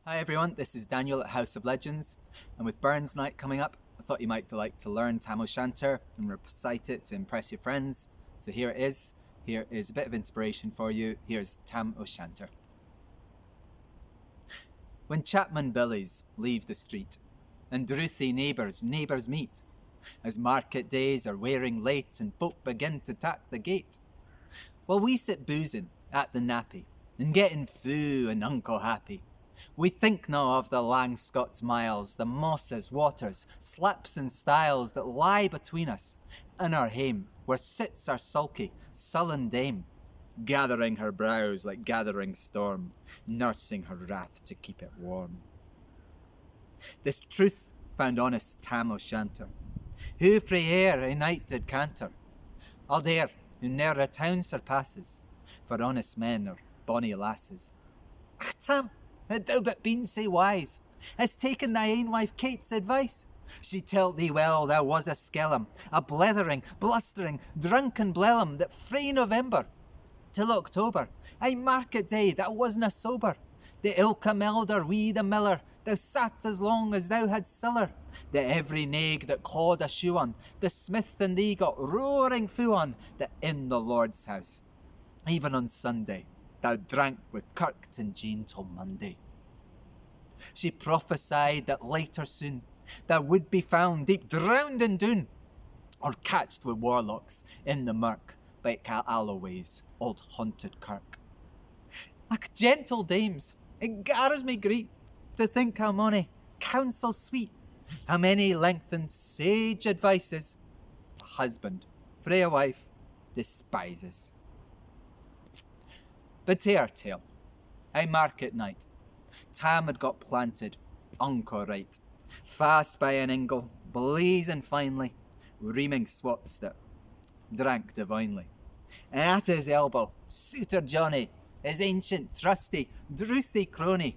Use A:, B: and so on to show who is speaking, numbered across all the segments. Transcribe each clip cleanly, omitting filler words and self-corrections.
A: Hi everyone, this is Daniel at House of Legends, and with Burns Night coming up, I thought you might like to learn Tam o' Shanter and recite it to impress your friends. So here it is. Here is a bit of inspiration for you. Here's Tam o' Shanter. When chapman billies leave the street, and drouthy neighbours meet, as market days are wearing late and folk begin to tap the gate, while we sit boozing at the Nappy, and getting foo and unco happy, we think now of the lang Scots miles, the mosses, waters, slips and stiles that lie between us and our hame, where sits our sulky, sullen dame, gathering her brows like gathering storm, nursing her wrath to keep it warm. This truth found honest Tam o' Shanter, who frae air a night did canter, all dare who ne'er a town surpasses, for honest men are bonny lasses. Ach, Tam, had thou but been sae wise, as taken thy ain wife Kate's advice, she tell't thee well thou was a skellum, a blethering, blustering, drunken blellum, that frae November till October, aye market day that wasna sober, the ilka melder wi the miller, thou sat as long as thou had siller, that every naig that cawed a shoe on, the smith and thee got roaring foo on, that in the Lord's house, even on Sunday, thou drank with Kirk and Jean till Monday. She prophesied that later soon thou would be found deep drowned in Doon, or catched with warlocks in the murk by Alloway's old haunted kirk. Ach, gentle dames, it gars me greet to think how mony counsel sweet, how many lengthened sage advices a husband frae a wife despises. But to our tale, aye market night, Tam had got planted, unco right, fast by an ingle, blazing finely, reaming swots that drank divinely. And at his elbow, Suitor Johnny, his ancient, trusty, drouthy crony.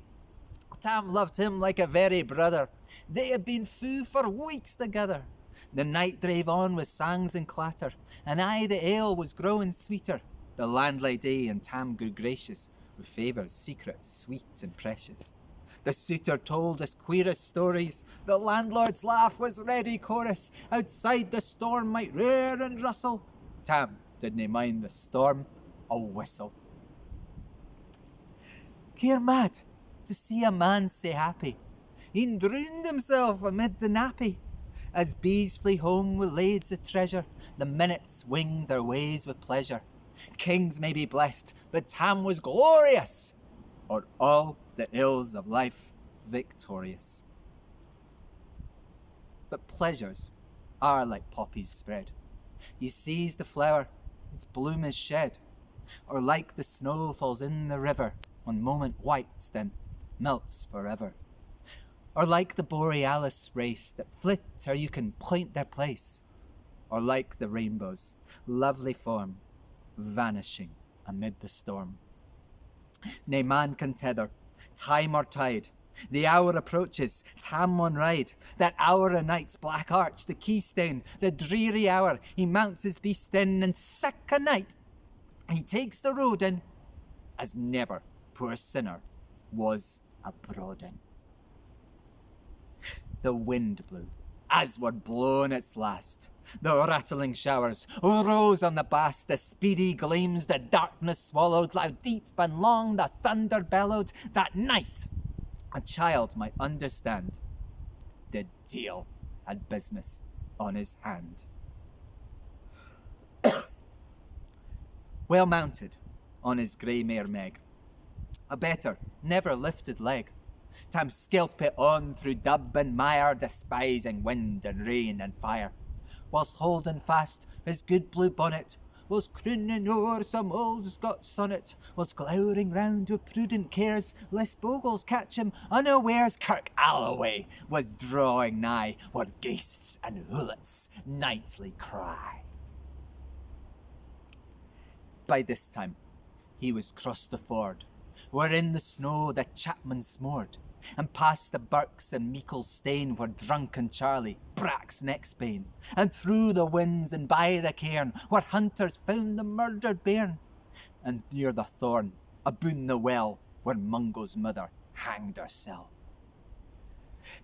A: Tam loved him like a very brother. They had been foo for weeks together. The night drave on with sangs and clatter, and aye the ale was growing sweeter. The landlady and Tam grew gracious, with favours secret, sweet and precious. The suitor told his queerest stories, the landlord's laugh was ready chorus, outside the storm might roar and rustle, Tam didn't mind the storm a whistle. Care mad to see a man sae happy, he'd drowned himself amid the Nappy. As bees flee home with lades of treasure, the minutes wing their ways with pleasure. Kings may be blessed, but Tam was glorious, o'er all the ills of life victorious. But pleasures are like poppies spread. You seize the flower, its bloom is shed, or like the snow falls in the river, one moment white, then melts forever. Or like the borealis race that flit ere you can point their place, or like the rainbow's lovely form, vanishing amid the storm. Nay man can tether time or tide, the hour approaches, Tam on ride, that hour o' night's black arch, the keystone, the dreary hour, he mounts his beast in, and sick a night, he takes the road in, as never poor sinner was abroad in. The wind blew, as were blown its last. The rattling showers rose on the bast, the speedy gleams the darkness swallowed, loud, deep and long the thunder bellowed. That night a child might understand the deil had business on his hand. Well mounted on his grey mare Meg, a better never lifted leg, Tam skelp it on through dub and mire, despising wind and rain and fire, whilst holding fast his good blue bonnet, was crooning o'er some old Scots sonnet, was glowering round with prudent cares, lest bogles catch him unawares. Kirk Alloway was drawing nigh, where ghaists and hoolets nightly cry. By this time he was crossed the ford, where in the snow the chapman smored, and past the birks and meikle stane, where drunken Charlie bracks next bane, and through the winds and by the cairn, where hunters found the murdered bairn, and near the thorn, aboon the well, where Mungo's mother hanged hersel.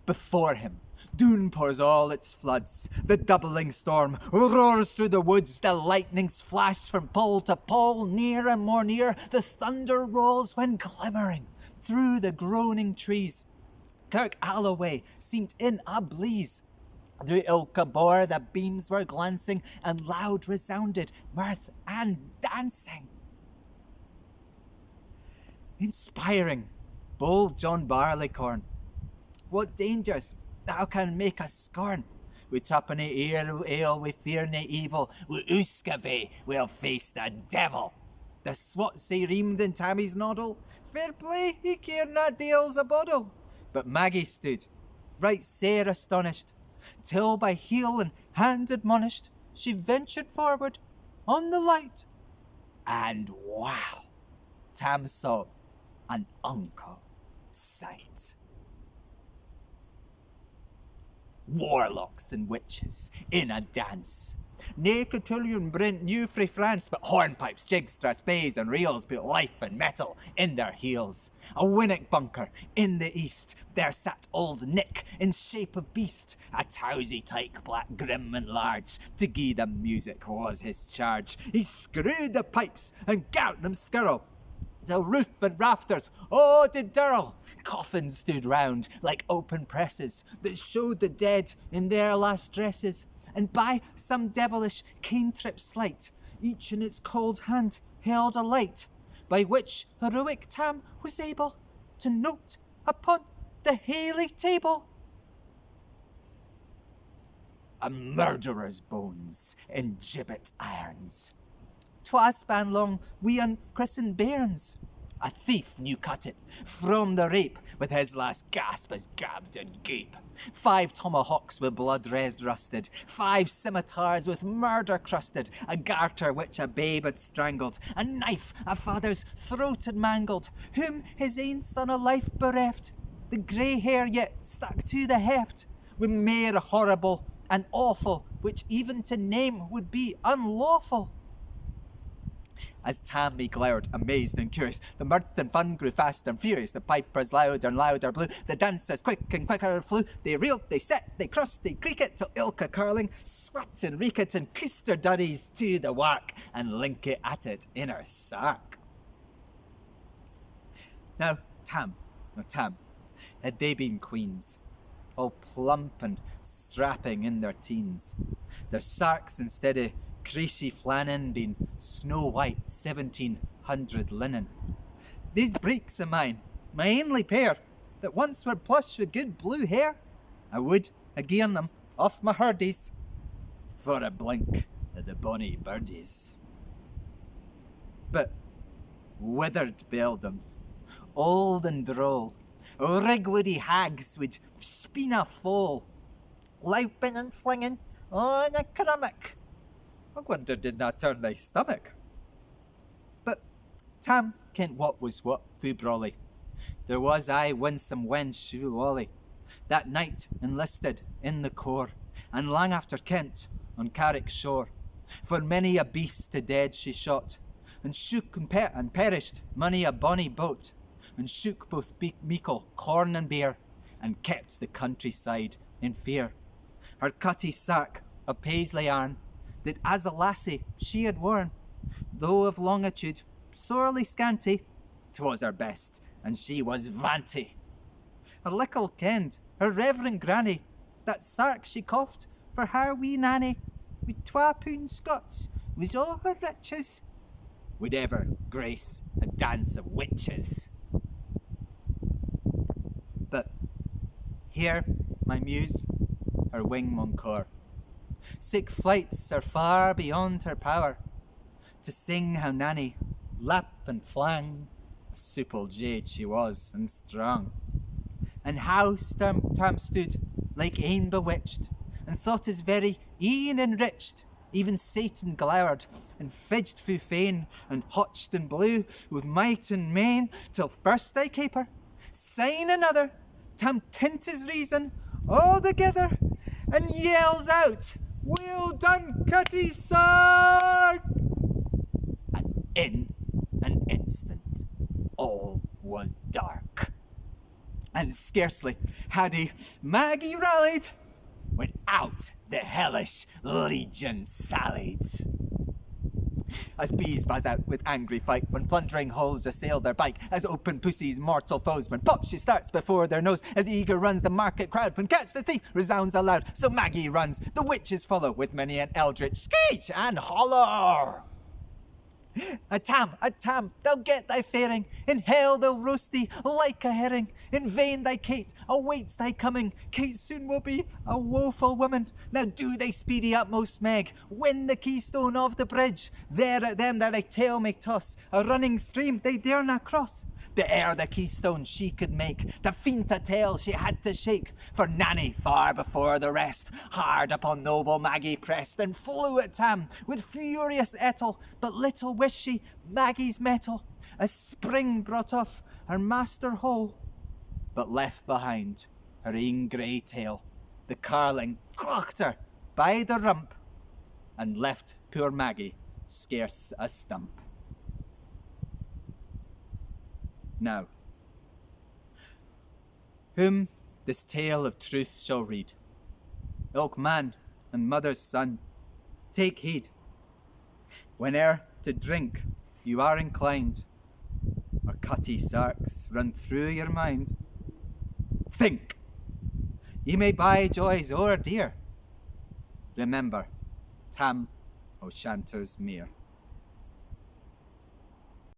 A: Before him, Doon pours all its floods. The doubling storm roars through the woods. The lightnings flash from pole to pole. Near and more near, the thunder rolls when glimmering through the groaning trees. Kirk Alloway seemed in a blaze. Through Ilka bore the beams were glancing, and loud resounded mirth and dancing. Inspiring, bold John Barleycorn, what dangers thou can make us scorn. Wi' tuppenny ale, we fear nae evil. Wi' Uskabe, we'll face the devil. The Swatsea reamed in Tammy's noddle. Fair play, he cared not deals a boddle. But Maggie stood, right sair astonished, till by heel and hand admonished, she ventured forward on the light. And wow, Tam saw an unco sight. Warlocks and witches in a dance. Nae cotillion brent new frae France, but hornpipes, jigstra, spaes and reels put life and metal in their heels. A winnock bunker in the east, there sat old Nick in shape of beast. A Towzy tike, black, grim and large, to gie the music was his charge. He screwed the pipes and gart them skirl, till roof and rafters, oh, did dirl. Coffins stood round like open presses that showed the dead in their last dresses. And by some devilish cantrip sleight, each in its cold hand held a light, by which heroic Tam was able to note upon the Hayley table a murderer's bones in gibbet irons, 'twas span long wi' unchristened bairns. A thief new cut it from the rape, with his last gasp as gabbed and gape. 5 tomahawks with blood res rusted, 5 scimitars with murder crusted, a garter which a babe had strangled, a knife a father's throat had mangled, whom his ain son of life bereft. The grey hair yet stuck to the heft, with mair horrible and awful, which even to name would be unlawful. As Tammy glowered, amazed and curious, the mirth and fun grew fast and furious. The pipers louder and louder blew, the dancers quick and quicker flew. They reeled, they set, they crossed, they creaked, till ilka curling, sweat and reek it, and kissed her duddies to the wark, and link it at it in her sark. Now, Tam, had they been queens, all plump and strapping in their teens, their sarks instead of creasy flannin been snow white 1700 linen. These breeks of mine, my only pair, that once were plush with good blue hair, I would ha' gi'en them off my herdies for a blink of the bonny birdies. But withered beldams, old and droll, rigwoody hags with spina foal, louping and flinging on a crummock, I wonder did not turn thy stomach. But Tam kent what was what fu brawly. There was I winsome wench fu wally, that night enlisted in the corps, and long after Kent on Carrick shore. For many a beast to dead she shot, and shook and perished many a bonny boat, and shook both meikle corn and beer, and kept the countryside in fear. Her Cutty sark of paisley yarn, that as a lassie she had worn, though of longitude sorely scanty, 'twas her best, and she was vanty. Her lickle kenned, her reverend granny, that sark she coughed for her wee nanny, with 2 pound Scots was all her riches, would ever grace a dance of witches. But here my muse, her wing Moncur, sick flights are far beyond her power, to sing how Nanny, lap and flang, a supple jade she was and strong, and how Tam stood like ane bewitched, and thought his very een enriched. Even Satan glowered, and fidged fu fain, and hotched and blew with might and main, till first I caper, syne another, Tam tint his reason all together, and yells out, "Well done, Cutty, sark!" And in an instant all was dark. And scarcely had he Maggie rallied, when out the hellish legion sallied. As bees buzz out with angry fight, when plundering holes assail their bike, as open pussy's mortal foes, when pop she starts before their nose, as eager runs the market crowd, when catch the thief resounds aloud, so Maggie runs, the witches follow, with many an eldritch screech and holler. A tam, thou get thy faring, in hell they'll roast thee like a herring. In vain thy Kate awaits thy coming, Kate soon will be a woeful woman. Now do thy speedy utmost, Meg, win the keystone of the bridge. There at them that thy tail may toss, a running stream they dare not cross. The ere the keystone she could make, the fiend a tail she had to shake. For Nanny, far before the rest, hard upon noble Maggie pressed, and flew at Tam with furious ettle, but little wished she Maggie's mettle. A spring brought off her master whole, but left behind her ain grey tail. The carling clocked her by the rump, and left poor Maggie scarce a stump. Now, whom this tale of truth shall read, ilk man and mother's son, take heed. Whene'er to drink you are inclined, or Cutty sarks run through your mind, think, ye may buy joys o'er dear. Remember, Tam o' Shanter's mere.